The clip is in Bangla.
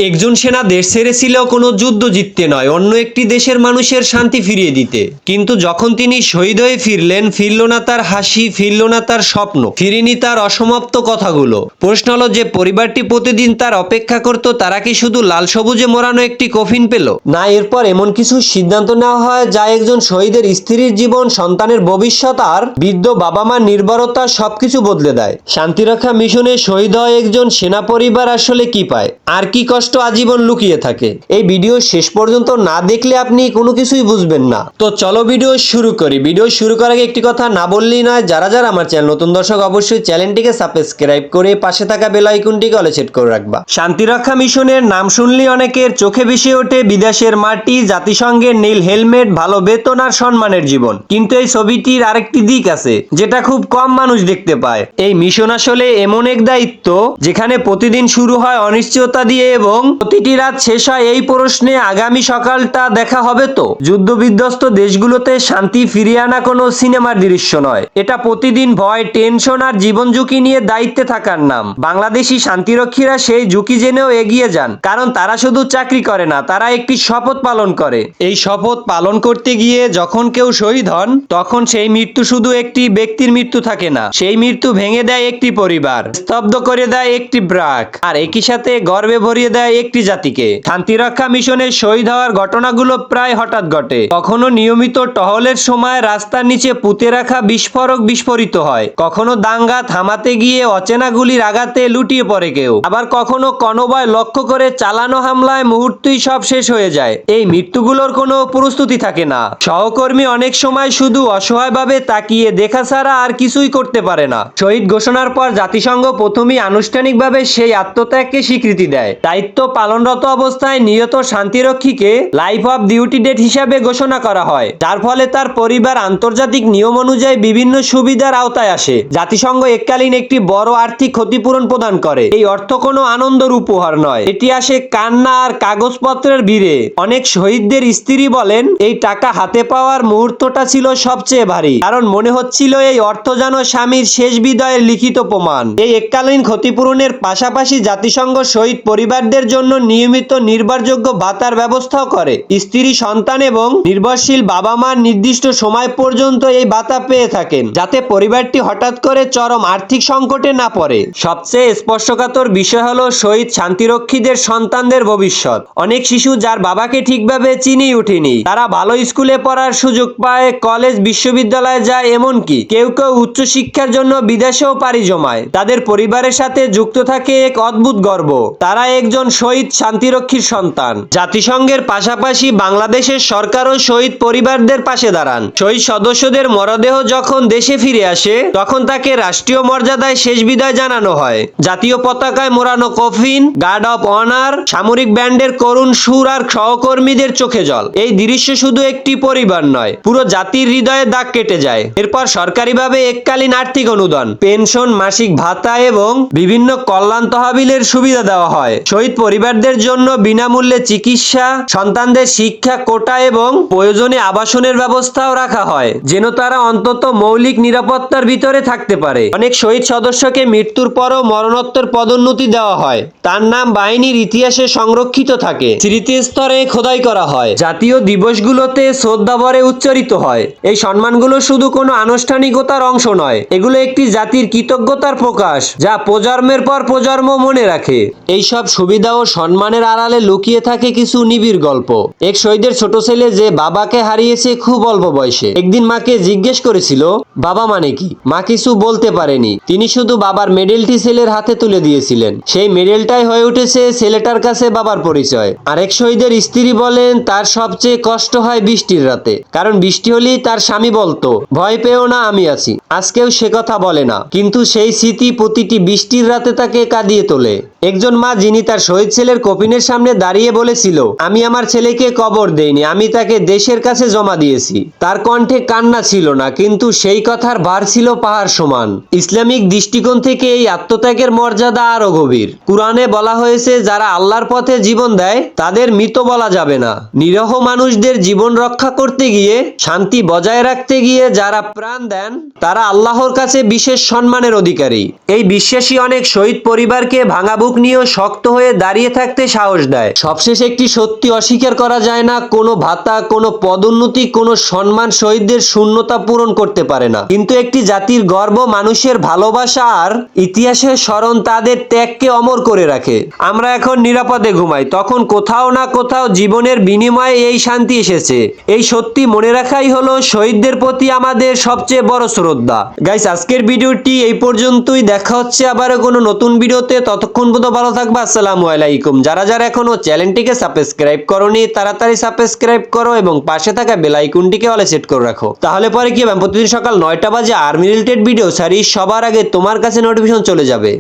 একজন সেনা দেশ ছেড়েছিল কোনো যুদ্ধ জিততে নয়, অন্য একটি দেশের মানুষের শান্তি ফিরিয়ে দিতে। কিন্তু যখন তিনি শহীদ হয়ে ফিরলেন, ফিরল না তার হাসি, ফিরল না তার স্বপ্ন, ফিরেনি তার অসমাপ্ত কথাগুলো। প্রশ্ন হলো, যে পরিবারটি প্রতিদিন তার অপেক্ষা করত, তারা কি শুধু লাল সবুজে মোড়ানো একটি কফিন পেল? না, এরপর এমন কিছু সিদ্ধান্ত নেওয়া হয় যা একজন শহীদের স্ত্রীর জীবন, সন্তানের ভবিষ্যৎ আর বৃদ্ধ বাবা মার নির্ভরতা সবকিছু বদলে দেয়। শান্তিরক্ষা মিশনে শহীদ হওয়া একজন সেনা পরিবার আসলে কি পায়, আর কি কষ্ট আজীবন লুকিয়ে থাকে? এই ভিডিও শেষ পর্যন্ত না দেখলে আপনি কোনো কিছুই বুঝবেন না। তো চলো ভিডিও শুরু করি। ভিডিও শুরু করার আগে একটি কথা না বললেই নয়, যারা যারা আমার চ্যানেল নতুন দর্শক, অবশ্যই চ্যানেলটিকে সাবস্ক্রাইব করে পাশে থাকা বেল আইকনটিকে অলে সেট করে রাখবা। শান্তিরক্ষা মিশনের নাম শুনলেই অনেকের চোখে ভেসে ওঠে বিদেশের মাটি, জাতিসংঘের নীল হেলমেট, ভালো বেতন আর সম্মানের জীবন। কিন্তু এই ছবিটির আরেকটি দিক আছে, যেটা খুব কম মানুষ দেখতে পায়। এই মিশন আসলে এমন এক দায়িত্ব যেখানে প্রতিদিন শুরু হয় অনিশ্চয়তা দিয়ে এবং প্রতিটি রাত শেষ হয় এই প্রশ্নে, আগামী সকালটা দেখা হবে তো? যুদ্ধ বিধ্বস্ত দেশগুলোতে শান্তি ফিরিয়ে আনা কোনো সিনেমার দৃশ্য নয়, এটা প্রতিদিন ভয়, টেনশন আর জীবন ঝুঁকি নিয়ে দায়িত্বে থাকার নাম। বাংলাদেশি শান্তিরক্ষীরা সেই ঝুঁকি জেনেও এগিয়ে যান, কারণ তারা শুধু চাকরি করে না, তারা একটি শপথ পালন করে। এই শপথ পালন করতে গিয়ে যখন কেউ শহীদ হন, তখন সেই মৃত্যু শুধু একটি ব্যক্তির মৃত্যু থাকে না, সেই মৃত্যু ভেঙে দেয় একটি পরিবার, স্তব্ধ করে দেয় একটি ব্রাক, আর একই সাথে গর্বে ভরিয়ে দেয় একটি জাতিকে। শান্তিরক্ষা মিশনের শহীদ হওয়ার ঘটনাগুলো প্রায় হঠাৎ ঘটে। কখনো নিয়মিত টহলের সময় রাস্তার নিচে পুঁতে রাখা বিস্ফোরক বিস্ফোরিত হয়, কখনো দাঙ্গা থামাতে গিয়ে অচেনা গুলির আঘাতে লুটিয়ে পড়ে কেউ, আবার কখনো কনভয় লক্ষ্য করে চালানো হামলায় মুহূর্তেই সব শেষ হয়ে যায়। এই মৃত্যুগুলোর কোনো প্রস্তুতি থাকে না। সহকর্মী অনেক সময় শুধু অসহায়ভাবে তাকিয়ে দেখা ছাড়া আর কিছুই করতে পারে না। শহীদ ঘোষণার পর জাতিসংঘ প্রথমেই আনুষ্ঠানিকভাবে সেই আত্মত্যাগকে স্বীকৃতি দেয়। দায়িত্ব পালনরত অবস্থায় নিহত শান্তিরক্ষীকে লাইফ অফ ডিউটি ডেট হিসাবে ঘোষণা করা হয়, যার ফলে তার পরিবার আন্তর্জাতিক নিয়ম অনুযায়ী বিভিন্ন সুবিধার আওতায় আসে। জাতিসংঘ এককালীন একটি বড় আর্থিক ক্ষতিপূরণ প্রদান করে। এই অর্থ কোনো আনন্দের উপহার নয়, এটি আসে কান্না আর কাগজপত্রের ভিড়ে। অনেক শহীদদের স্ত্রী বলেন, এই টাকা হাতে পাওয়ার মুহূর্তটা ছিল সবচেয়ে ভারী, কারণ মনে হচ্ছিল এই অর্থ যেন স্বামীর শেষ বিদায়ের লিখিত প্রমাণ। এই এককালীন ক্ষতিপূরণের পাশাপাশি জাতিসংঘ শহীদ পরিবারদের জন্য নিয়মিত নির্ভরযোগ্য ভাতার ব্যবস্থাও করে। স্ত্রী, সন্তান এবং নির্ভরশীল বাবা মার নির্দিষ্ট সময় পর্যন্ত এই ভাতা পেয়ে থাকেন, যাতে পরিবারটি হঠাৎ করে চরম আর্থিক সংকটে না পড়ে। সবচেয়ে স্পর্শকাতর বিষয় হলো শহীদ শান্তিরক্ষীদের সন্তানদের ভবিষ্যৎ। অনেক শিশু যার বাবাকে ঠিকভাবে চিনেই ওঠেনি, তারা ভালো স্কুলে পড়ার সুযোগ পায়, কলেজ বিশ্ববিদ্যালয়ে যায়, এমনকি কেউ কেউ উচ্চশিক্ষার জন্য বিদেশেও পাড়ি জমায়। তাদের পরিবারের সাথে যুক্ত থাকে এক অদ্ভুত গর্ব, তারা একজন শহীদ শান্তিরক্ষীর সন্তান। জাতিসংঘের পাশাপাশি বাংলাদেশের সরকারও শহীদ পরিবারদের পাশে দাঁড়ান। শহীদ সদস্যদের মরদেহ যখন দেশে ফিরে আসে, তখন তাকে রাষ্ট্রীয় মর্যাদায় শেষ বিদায় জানানো হয়। জাতীয় পতাকায় মোড়ানো কফিন, গার্ড অফ অনার, সামরিক ব্যান্ডের করুণ সুর আর সহকর্মীদের চোখে জল। এই দৃশ্য শুধু একটি পরিবার নয়, পুরো জাতির হৃদয়ে দাগ কেটে যায়। এরপর সরকারিভাবে এককালীন আর্থিক অনুদান, পেনশন, মাসিক ভাতা এবং বিভিন্ন কল্যাণ তহবিলের সুবিধা দেওয়া হয়। শহীদ পরিবারদের জন্য বিনামূল্যে চিকিৎসা, সন্তানদের শিক্ষা, কোটা এবং প্রয়োজনে আবাসনের ব্যবস্থাও রাখা হয়, যেন তারা অন্তত মৌলিক নিরাপত্তার ভিতরে থাকতে পারে। অনেক শহীদ সদস্যকে মৃত্যুর পরও মরণোত্তর পদোন্নতি দেওয়া হয়, তার নাম বাহিনীর ইতিহাসে সংরক্ষিত থাকে, স্মৃতিস্তরে খোদাই করা হয়, জাতীয় দিবসগুলোতে শ্রদ্ধাভরে উচ্চারিত হয়। এই সম্মানগুলো শুধু কোনো আনুষ্ঠানিকতার অংশ নয়, এগুলো একটি জাতির কৃতজ্ঞতার প্রকাশ, যা প্রজন্মের পর প্রজন্ম মনে রাখে। এই সব সুবিধা ও সম্মানের আড়ালে লুকিয়ে থাকে কিছু নিবিড় গল্প। এক শহীদের ছোট ছেলে যে বাবাকে হারিয়েছে খুব অল্প বয়সে, একদিন মাকে জিজ্ঞেস করেছিল, বাবা মানে কি? মা কিছু বলতে পারেনি, তিনি শুধু বাবার মেডেলটি ছেলের হাতে তুলে দিয়েছিলেন। সেই মেডেলটাই হয়ে উঠেছে ছেলেটার কাছে বাবার পরিচয়। আরেক শহীদের স্ত্রী বলেন, তার সবচেয়ে কষ্ট হয় বৃষ্টির রাতে, কারণ বৃষ্টি হলেই তার স্বামী বলতো, ভয় পেও না, আমি আছি। আজকেও সে কথা বলে না, কিন্তু সেই স্মৃতি প্রতিটি বৃষ্টির রাতে তাকে কাঁদিয়ে তোলে। একজন মা যিনি তার শহীদ ছেলের কফিনের সামনে দাঁড়িয়ে বলেছিল, আমি আমার ছেলেকে কবর দেইনি, আমি তাকে দেশের কাছে জমা দিয়েছি। তার কণ্ঠে কান্না ছিল না, কিন্তু সেই কথার ভার ছিল পাহাড় সমান। ইসলামিক দৃষ্টিকোণ থেকে এই আত্মত্যাগের মর্যাদা আরো গভীর। কুরআনে বলা হয়েছে, যারা আল্লাহর পথে জীবন দেয় তাদের মৃত বলা যাবে না। নিরীহ মানুষদের জীবন রক্ষা করতে গিয়ে, শান্তি বজায় রাখতে গিয়ে যারা প্রাণ দেন, তারা আল্লাহর কাছে বিশেষ সম্মানের অধিকারী। এই বিশ্বাসী অনেক শহীদ পরিবারকে ভাঙা বুক নিয়েও শক্ত হয়ে দাঁড়িয়ে থাকতে সাহস দেয়। সবশেষে একটি সত্যি অস্বীকার করা যায় না, কোনো ভাতা, কোনো পদোন্নতি, কোনো সম্মান শহীদদের শূন্যতা পূরণ করতে পারে না, কিন্তু একটি জাতির গর্ব, মানুষের ভালোবাসা আর ইতিহাসের স্মরণ তাদের ত্যাগকে অমর করে রাখে। আমরা এখন নিরাপদে ঘুমাই, তখন কোথাও না কোথাও জীবনের বিনিময়ে এই শান্তি এসেছে। এই সত্যি মনে রাখাই হলো শহীদদের প্রতি আমাদের সবচেয়ে বড় শ্রদ্ধা। গাইস, আজকের ভিডিওটি এই পর্যন্তই। দেখা হচ্ছে আবারও কোনো নতুন ভিডিওতে। ততক্ষণ পর্যন্ত ভালো থাকবা। আসসালামু আলাইকুম। যারা যারা এখনো চ্যানেলটিকে সাবস্ক্রাইব করোনি তাড়াতাড়ি সাবস্ক্রাইব করো এবং পাশে থাকা বেল আইকনটিকে অলে সেট করে রাখো। তাহলে পরে কি হবে, প্রতিদিন সকাল 9টা বাজে আর্মি রিলেটেড ভিডিও ছাড়ি, সবার আগে তোমার কাছে নোটিফিকেশন চলে যাবে।